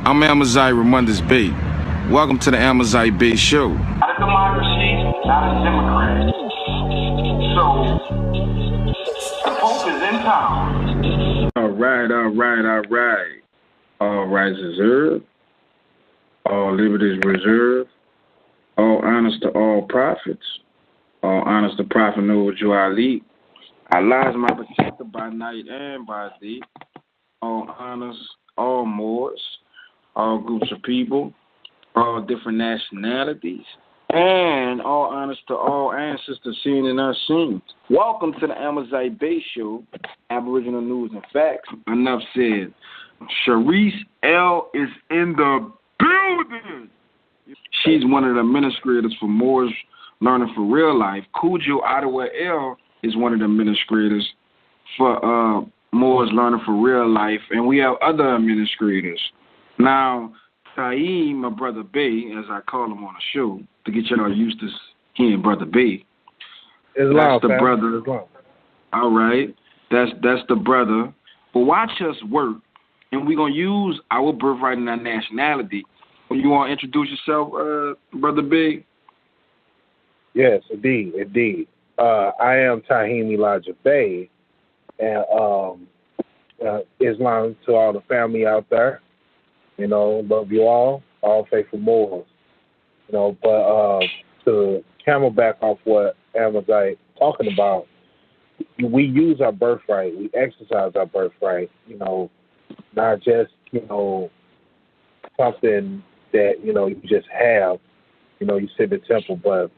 I'm Amazight Bey. Welcome to the Amazight Bey Show. Not a democracy, not a Democrat. So, the Pope is in town. All right. All rights reserved. All liberties reserved. All honors to all prophets. All honors to Prophet Noah Ali. Allah is my protector by night and by day. All honors, all Moors, all groups of people, all different nationalities, and all honors to all ancestors seen and unseen. Welcome to the Amazight Bey Show, Aboriginal News and Facts. Enough said. Sharice L. is in the building. She's one of the administrators for Moors Learning for Real Life. Cujo Ottawa L. is one of the administrators for Moors Learning for Real Life, and we have other administrators. Now, Taim, my brother Bey, as I call him on the show, to get y'all used to hearing Brother Bey. That's the brother. All right, that's the brother. But watch us work, and we're gonna use our birthright and our nationality. You want to introduce yourself, Brother Bey? Yes, indeed. I am Taim Elijah Bey, and Islam to all the family out there. You know, love you all faithful Moors. You know, but to camelback off what Amazight talking about, we use our birthright, we exercise our birthright. You know, not just something that you just have. You sit in the temple, but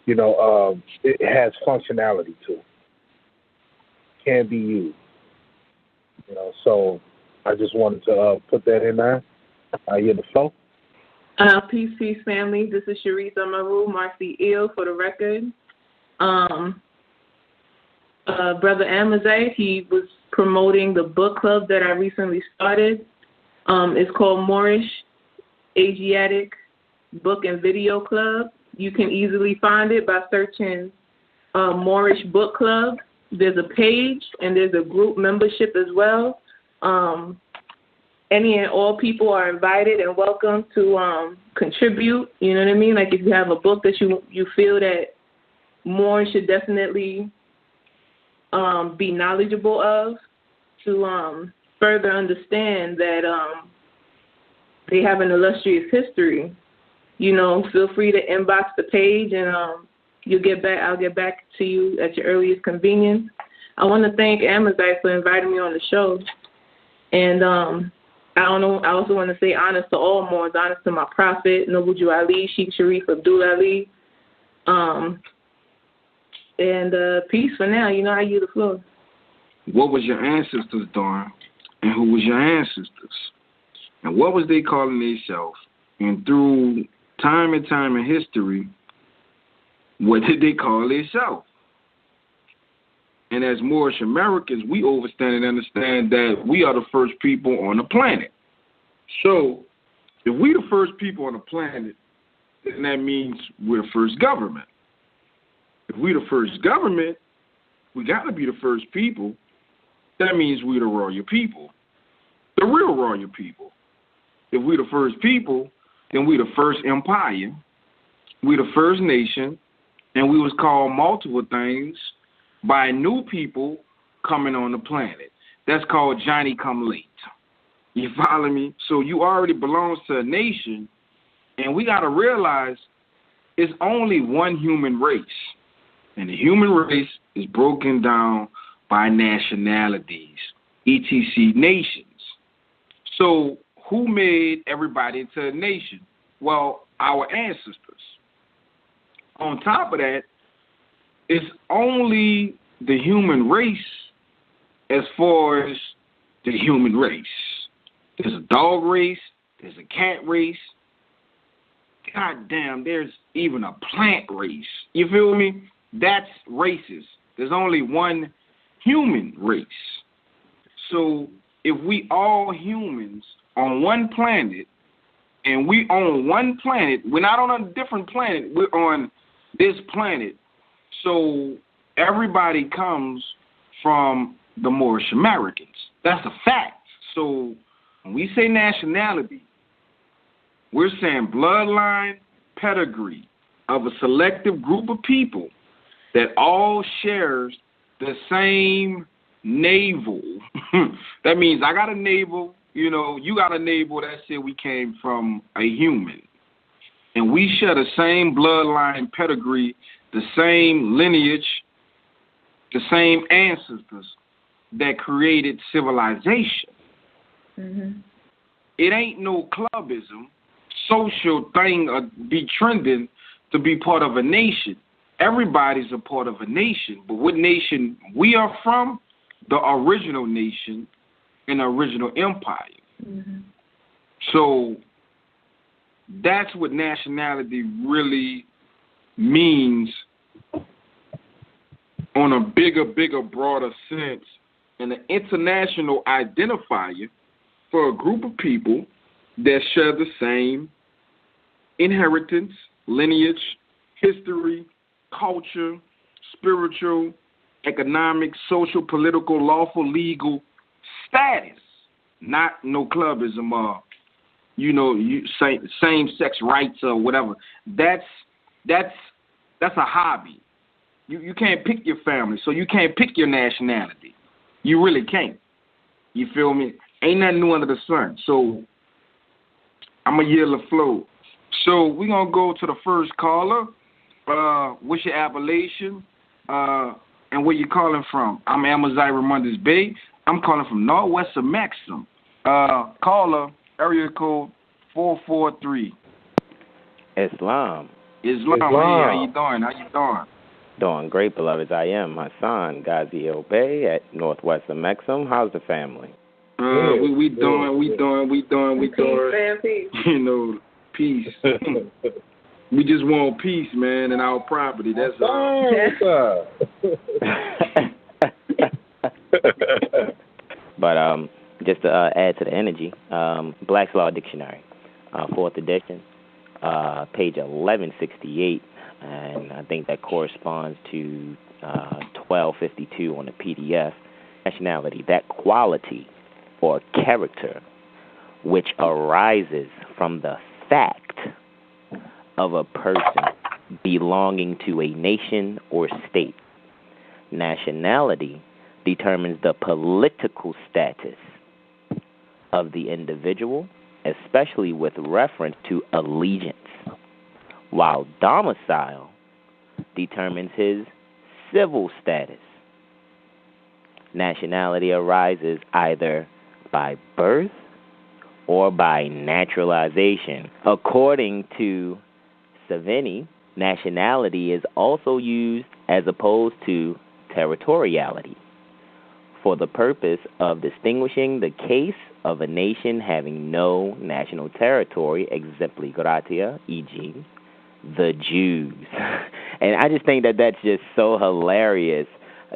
it has functionality to it. Can be used. So I just wanted to put that in there. I hear the flow. Peace, family. This is Sharice Amaru, Marcy Eel, for the record. Brother Amazight, he was promoting the book club that I recently started. It's called Moorish Asiatic Book and Video Club. You can easily find it by searching Moorish Book Club. There's a page and there's a group membership as well. Any and all people are invited and welcome to contribute. You know what I mean? Like if you have a book that you feel that Moors should definitely be knowledgeable of, to further understand that they have an illustrious history. Feel free to inbox the page and I'll get back to you at your earliest convenience. I want to thank Amazight for inviting me on the show. And I also want to say honors to all Moors, honors to my prophet, Noble Ali, Sheikh Sharif Abdul Ali. And peace for now. I yield the floor. What was your ancestors doing? And who was your ancestors? And what was they calling themselves? And through time and time in history, what did they call themselves? And as Moorish Americans, we understand that we are the first people on the planet. So, if we the first people on the planet, then that means we're the first government. If we the first government, we got to be the first people. That means we the royal people, the real royal people. If we the first people, then we the first empire, we the first nation, and we was called multiple things by new people coming on the planet. That's called Johnny come late. You follow me? So you already belongs to a nation, and we got to realize it's only one human race. And the human race is broken down by nationalities, etc. nations. So who made everybody into a nation? Well, our ancestors. On top of that, it's only the human race as far as the human race. There's a dog race, there's a cat race. God damn, there's even a plant race. You feel me? That's races. There's only one human race. So if we all humans on one planet, and we on one planet, we're not on a different planet, we're on this planet. So everybody comes from the Moorish Americans. That's a fact. So when we say nationality, We're saying bloodline pedigree of a selective group of people that all shares the same navel. That means I got a navel, you know, you got a navel, that said we came from a human. And we share the same bloodline pedigree, the same lineage, the same ancestors that created civilization. Mm-hmm. It ain't no clubism, social thing be trending to be part of a nation. Everybody's a part of a nation, but what nation we are from? The original nation and the original empire. Mm-hmm. So that's what nationality really means on a bigger, broader sense, and an international identifier for a group of people that share the same inheritance, lineage, history, culture, spiritual, economic, social, political, lawful, legal status. Not no clubism or, you know, same sex rights or whatever. That's a hobby. You can't pick your family, so you can't pick your nationality. You really can't. You feel me? Ain't nothing new under the sun. So I'm going to yield the flow. So we're going to go to the first caller. What's your appellation? And where you calling from? I'm Amazight Bey. I'm calling from northwest of Maxim. Caller, area code 443. Islam. Hey, how you doing? Doing great, beloveds. I am Hassan Ghaziel Bey at northwest of Maxim. How's the family? We doing. Peace. You know, peace. We just want peace, man, in our property. That's all. But just to add to the energy, Black's Law Dictionary, 4th edition, page 1168, and I think that corresponds to 1252 on the PDF. Nationality, that quality or character which arises from the fact of a person belonging to a nation or state. Nationality determines the political status of the individual, especially with reference to allegiance, while domicile determines his civil status. Nationality arises either by birth or by naturalization. According to Savini, nationality is also used as opposed to territoriality for the purpose of distinguishing the case of a nation having no national territory, exempli gratia, e.g., the Jews. And I just think that that's just so hilarious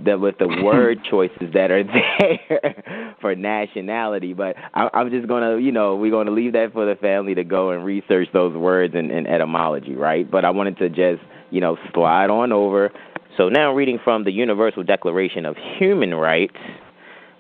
that with the word choices that are there for nationality. But I'm just going to, we're going to leave that for the family to go and research those words in etymology, right? But I wanted to just, slide on over. So now reading from the Universal Declaration of Human Rights,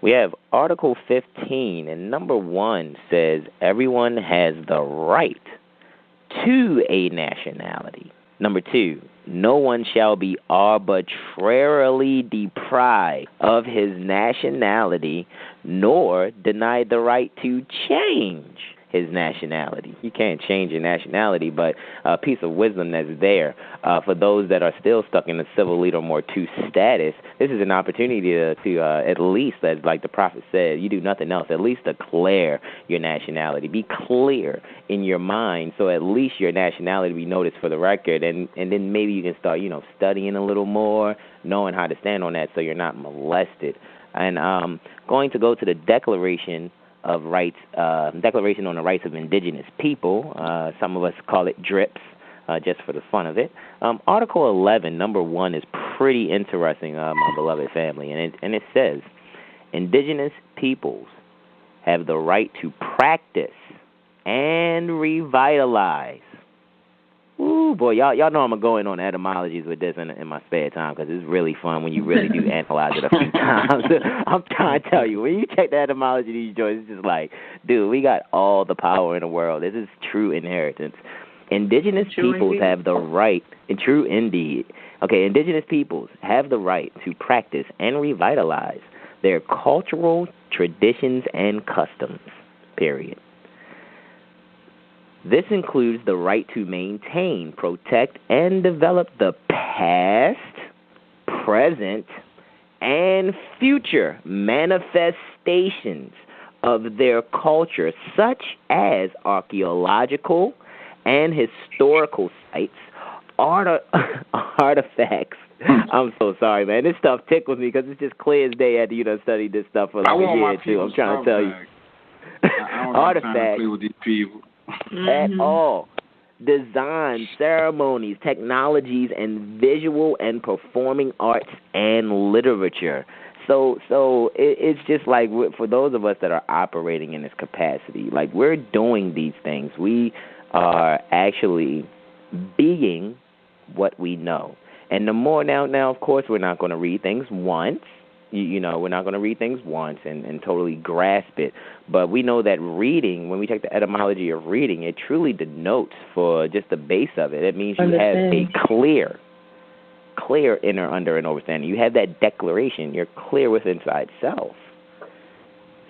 we have Article 15, and number 1 says, everyone has the right to a nationality. Number 2, no one shall be arbitrarily deprived of his nationality, nor denied the right to change his nationality. You can't change your nationality, but a piece of wisdom that's there for those that are still stuck in the civil leader more two status. This is an opportunity to at least, as like the prophet said, you do nothing else, at least declare your nationality. Be clear in your mind, so at least your nationality be noticed for the record, and then maybe you can start, studying a little more, knowing how to stand on that so you're not molested. And going to go to the Declaration of Rights, Declaration on the Rights of Indigenous People. Some of us call it DRIPS, just for the fun of it. Article 11, number 1, is pretty interesting, my beloved family, and it says, indigenous peoples have the right to practice and revitalize Ooh, boy, y'all know I'm going on etymologies with this in my spare time because it's really fun when you really do analyze it a few times. I'm trying to tell you, when you check the etymology of these joints, it's just like, dude, we got all the power in the world. This is true inheritance. Indigenous peoples have the right, and true indeed. Okay, indigenous peoples have the right to practice and revitalize their cultural traditions and customs, period. This includes the right to maintain, protect, and develop the past, present, and future manifestations of their culture, such as archaeological and historical sites, artifacts. I'm so sorry, man. This stuff tickles me because it's just clear as day after study this stuff for like a year or two. I'm trying to tell you. I don't have time to play with these people. At all. Design, ceremonies, technologies, and visual and performing arts and literature. So it's just like for those of us that are operating in this capacity, like we're doing these things. We are actually being what we know. And the more now, of course, we're not going to read things once. We're not going to read things once and totally grasp it. But we know that reading, when we take the etymology of reading, it truly denotes for just the base of it. It means you have a clear inner under and understanding. You have that declaration. You're clear with inside self.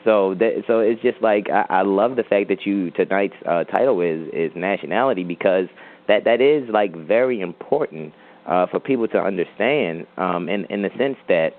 So it's just like I love the fact that tonight's title is nationality, because that is like very important for people to understand in the sense that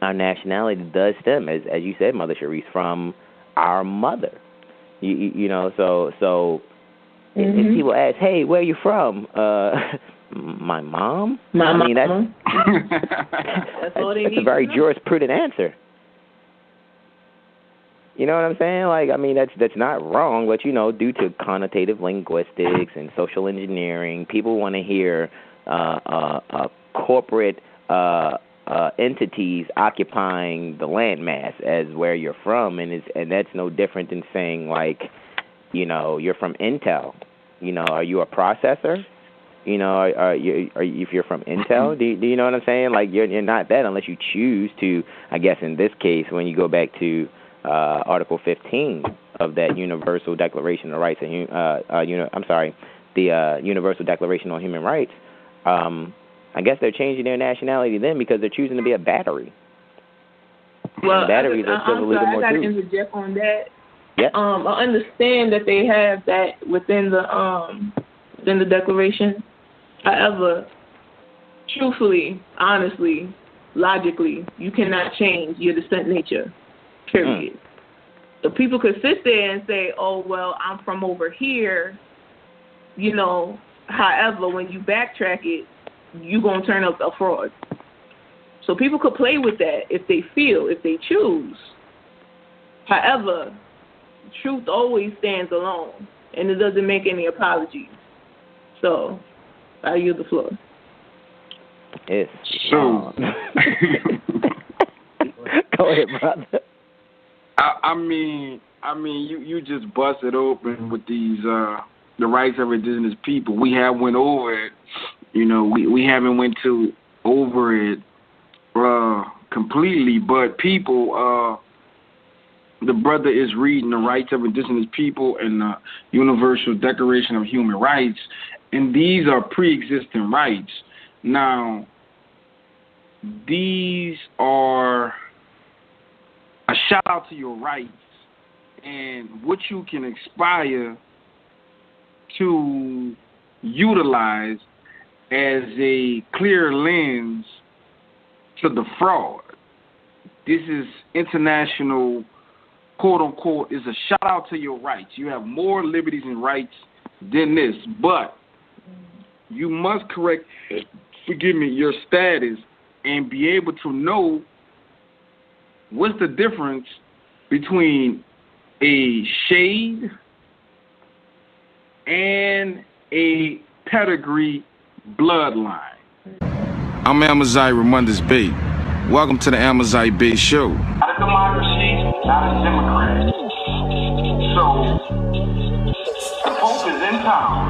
our nationality does stem, as you said, Mother Sharice, from our mother. So if people ask, hey, where are you from? My mom? That's a very jurisprudent answer. You know what I'm saying? Like, I mean, that's not wrong, but, due to connotative linguistics and social engineering, people want to hear corporate entities occupying the landmass as where you're from, and that's no different than saying, like, you're from Intel. Are you a processor? If you're from Intel, do you know what I'm saying? Like, you're not that unless you choose to. I guess in this case, when you go back to Article 15 of that Universal Declaration of Rights, the Universal Declaration on Human Rights. I guess they're changing their nationality then because they're choosing to be a battery. Well, batteries are still a little more I got to true. interject on that. Yep. I understand that they have that within the Declaration. However, truthfully, honestly, logically, you cannot change your descent nature. Period. So people could sit there and say, "Oh, well, I'm from over here," However, when you backtrack it, you're going to turn up a fraud. So people could play with that if they choose. However, truth always stands alone, and it doesn't make any apologies. So, I yield the floor. Yes. So, go ahead, brother. I mean, you just busted open with these the rights of indigenous people. We have went over it. We haven't went over it completely, but people, the brother is reading the rights of indigenous people and the Universal Declaration of Human Rights, and these are pre-existing rights. Now, these are a shout out to your rights and what you can aspire to utilize as a clear lens to the fraud. This is international, quote unquote, is a shout out to your rights. You have more liberties and rights than this, but you must correct, your status and be able to know what's the difference between a shade and a pedigree bloodline. I'm Amazight Bey. Welcome to the Amazight Bey Show. Not a democracy, not a Democrat. So, the Pope is in town.